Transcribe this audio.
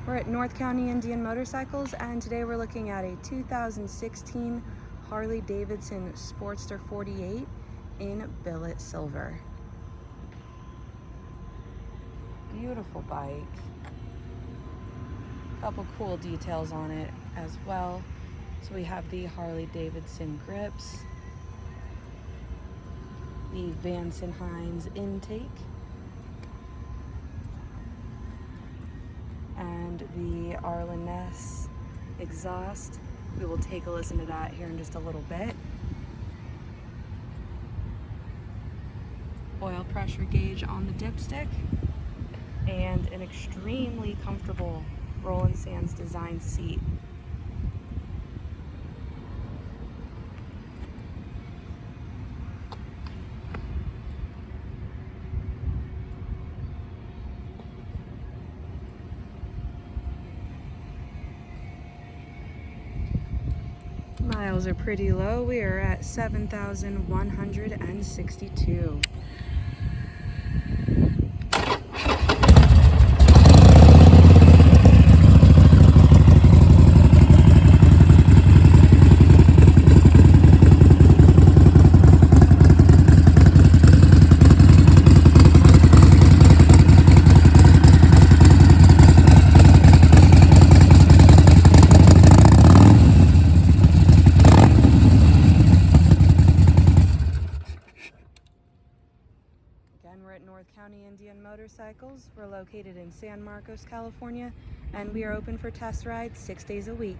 We're at North County Indian Motorcycles, and today we're looking at a 2016 Harley-Davidson Sportster 48 in billet silver. Beautiful bike. Couple cool details on it as well. So we have the Harley-Davidson grips, the Vance & Hines intake, and the Arlen-Ness exhaust. We will take a listen to that here in just a little bit. Oil pressure gauge on the dipstick, and an extremely comfortable Roland Sands design seat. Miles are pretty low. We are at 7,162. Again, we're at North County Indian Motorcycles. We're located in San Marcos, California, and we are open for test rides 6 days a week.